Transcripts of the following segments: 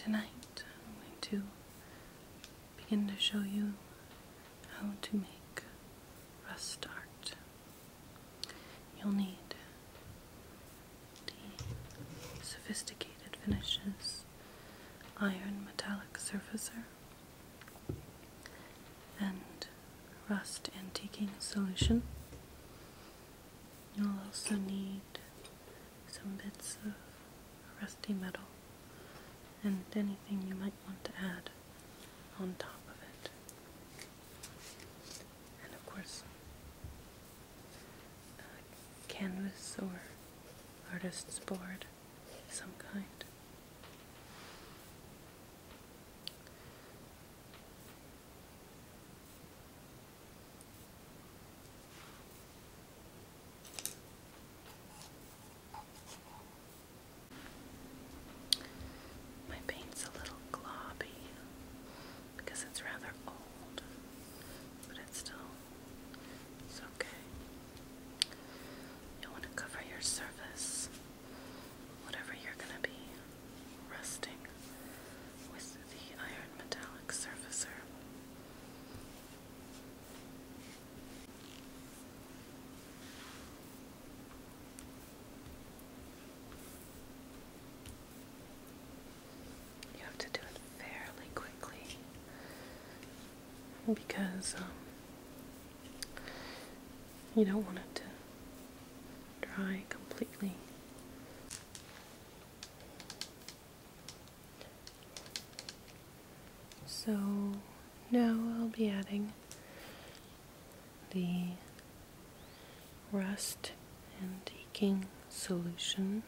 Tonight I'm going to begin to show you how to make rust art. You'll need the sophisticated finishes iron metallic surfacer and rust antiquing solution. You'll also need some bits of rusty metal and anything you might want to add on top of it. And of course, canvas or artist's board of some kind. My paint's a little globby because it's rather old, but it's okay. You'll want to cover your surface, whatever you're going to be rusting, with the iron metallic surfacer. You have to do it fairly quickly because you don't want it to dry completely. So now I'll be adding the rust antiquing solution.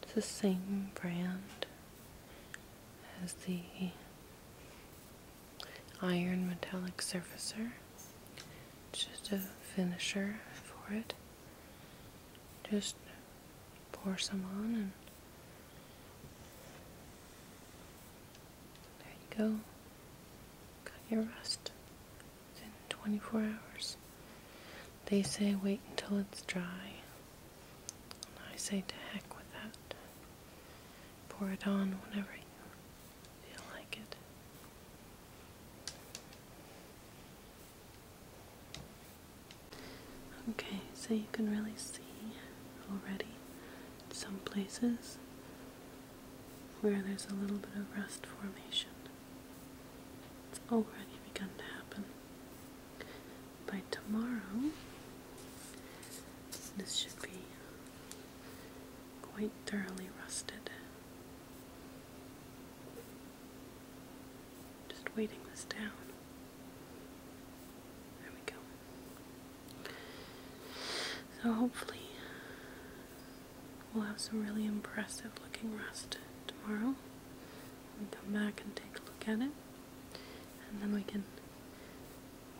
It's the same brand as the iron metallic surfacer. It's just a finisher for it. Just pour some on and there you go. Got your rust within 24 hours. They say wait until it's dry. And I say to heck with that. Pour it on whenever you feel like it. Okay, so you can really see already some places where there's a little bit of rust formation. It's already begun to happen. By tomorrow, this should be quite thoroughly rusted. Just weighting this down. There we go. So hopefully we'll have some really impressive looking rust tomorrow. We come back and take a look at it, and then we can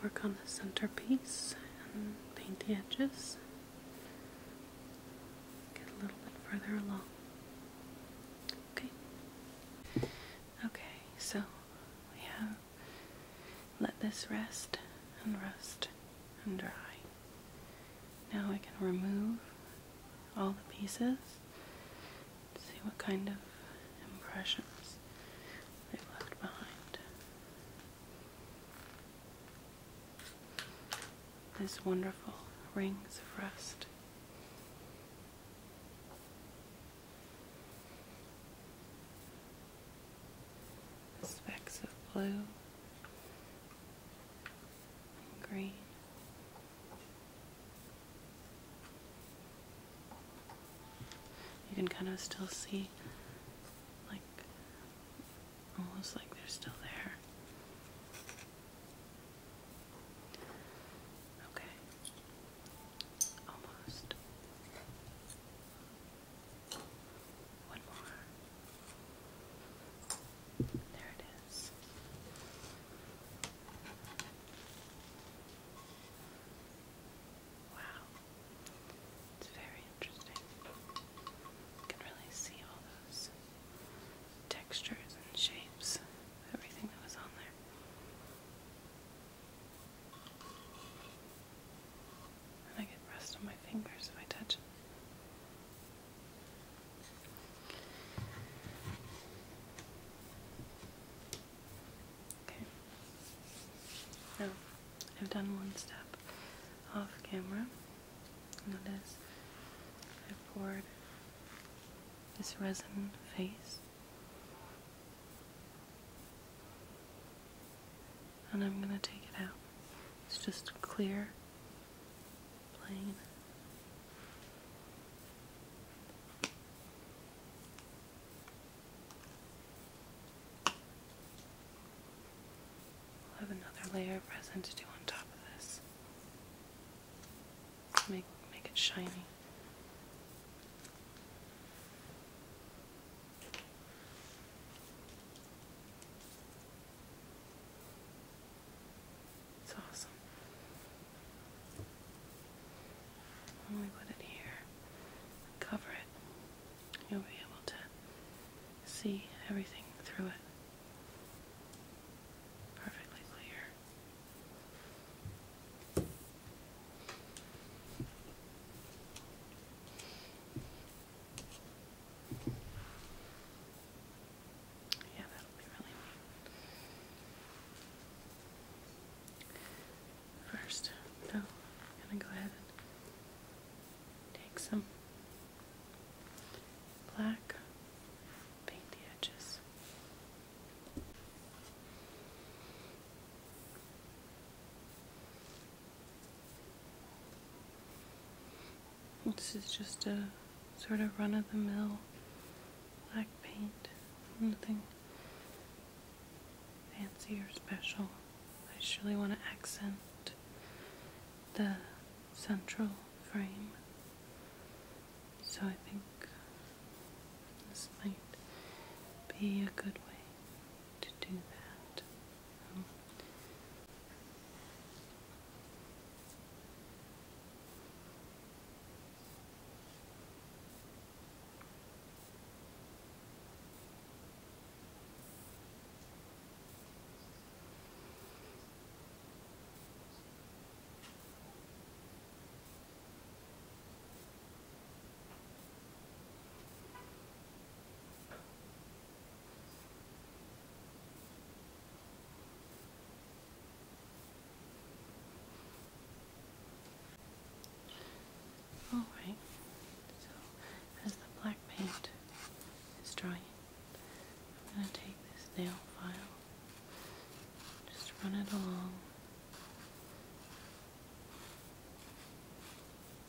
work on the centerpiece and paint the edges. Get a little bit further along. Okay, so we have let this rest and dry. Now we can remove all the pieces, see what kind of impressions they've left behind. These wonderful rings of rust. Specks of blue and green. You can kind of still see, like, almost like they're still there. Okay. Almost. One more. There it is. Wow. It's very interesting. You can really see all those textures and shapes, everything that done one step off camera, and that is I poured this resin face, and I'm going to take it out. It's just clear, plain. I'll have another layer of resin to do on top of this. Make it shiny. It's awesome. When we put it here, cover it, you'll be able to see everything through it. Perfectly clear. Yeah, that'll be really neat. First, though, I'm going to go ahead and take some black, paint the edges. This is just a sort of run-of-the-mill black paint, nothing fancy or special. I just really want to accent the central frame, so I think this might be a good way to do that. Alright, so as the black paint is drying, I'm going to take this nail file, just run it along,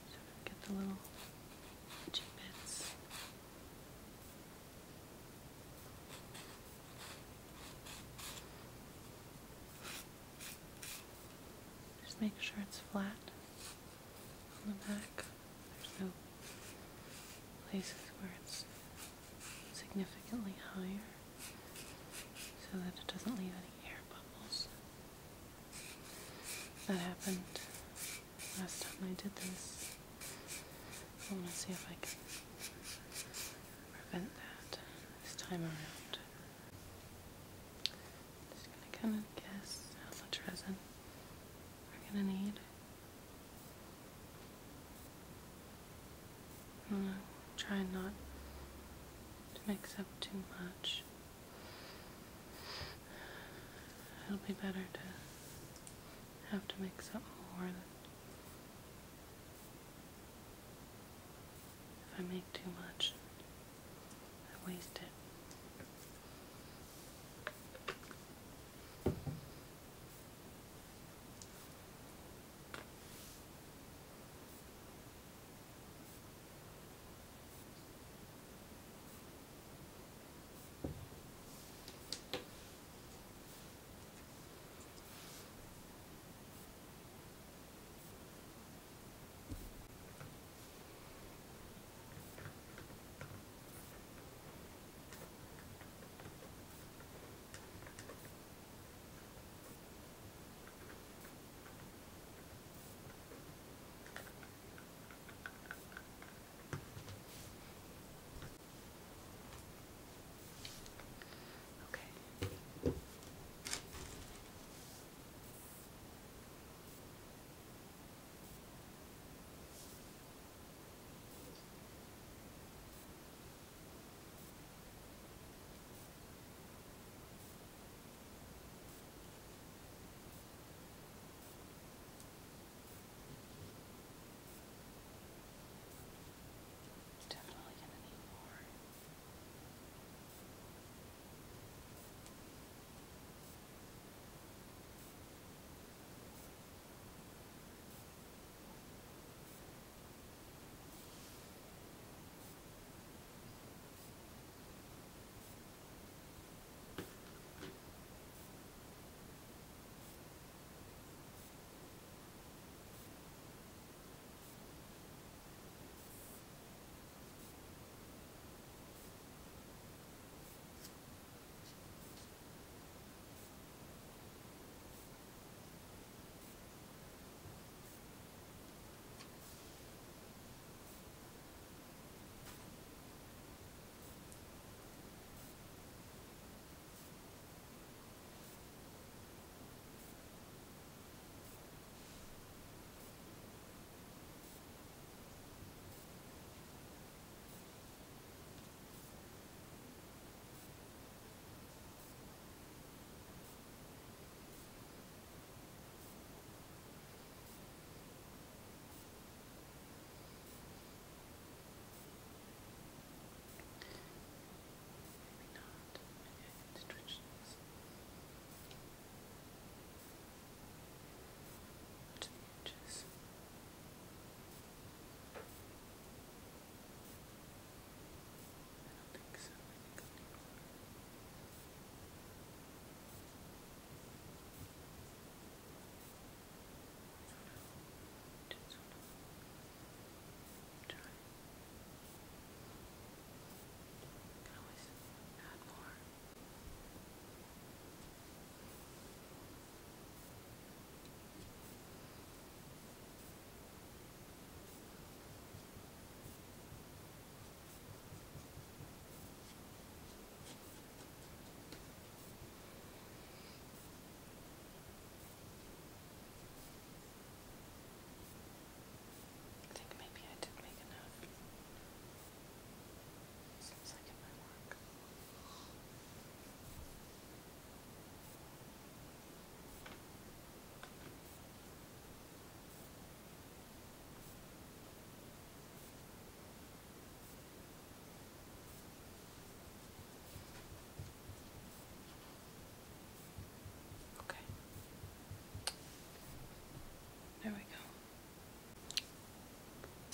sort of get the little itchy bits. Just make sure it's flat on the back. There's no places where it's significantly higher, so that it doesn't leave any air bubbles. That happened last time I did this. I want to see if I can prevent that this time around. Just gonna kind of guess how much resin we're gonna need. I'm gonna try not to mix up too much. It'll be better to have to mix up more than if I make too much. I waste it.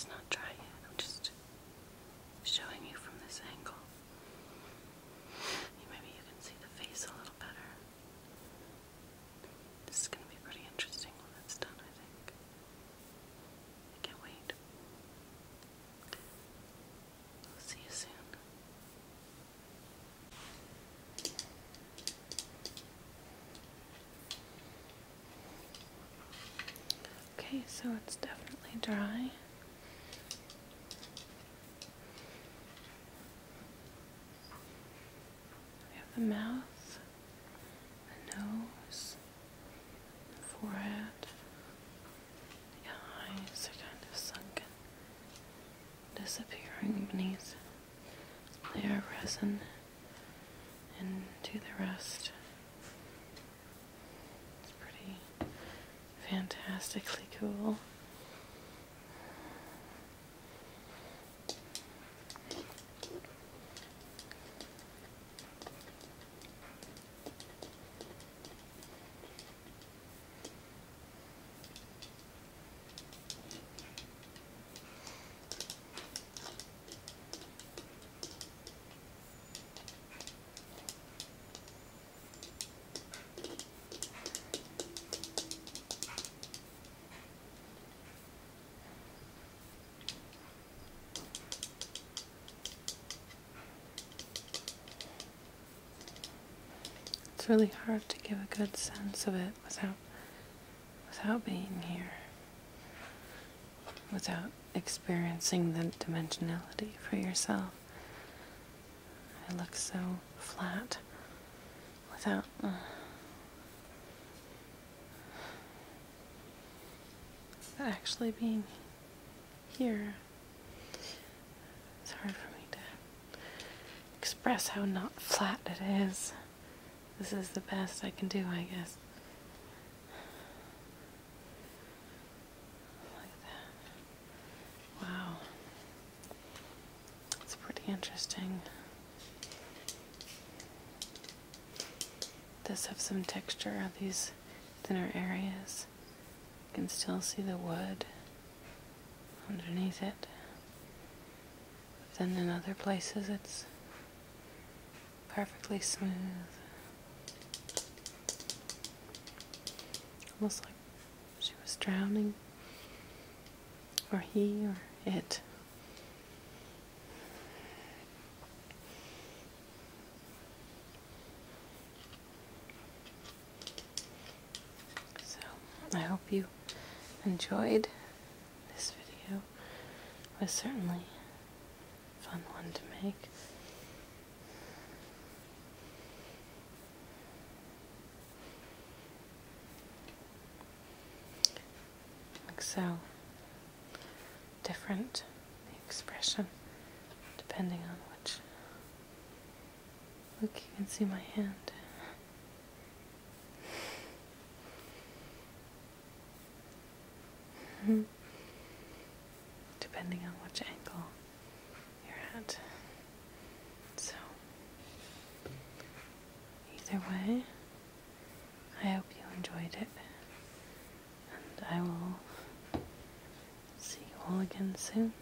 it's not dry yet. I'm just showing you from this angle. Maybe you can see the face a little better. This is going to be pretty interesting when it's done, I think. I can't wait. I'll see you soon. Okay, so it's definitely dry. We have the mouth, the nose, the forehead, the eyes are kind of sunken, disappearing beneath their resin into the rest. It's pretty fantastically cool. It's really hard to give a good sense of it without being here, without experiencing the dimensionality for yourself. It looks so flat without actually being here. It's hard for me to express how not flat it is. This is the best I can do, I guess. Like that. Wow. It's pretty interesting. It does have some texture of these thinner areas. You can still see the wood underneath it. But then in other places it's perfectly smooth. Almost like she was drowning, or he, or it. So, I hope you enjoyed this video. It was certainly a fun one to make. So different, the expression, depending on which. Look, you can see my hand. Depending on which angle you're at. So, either way, I hope you enjoyed it. And I will see you all again soon.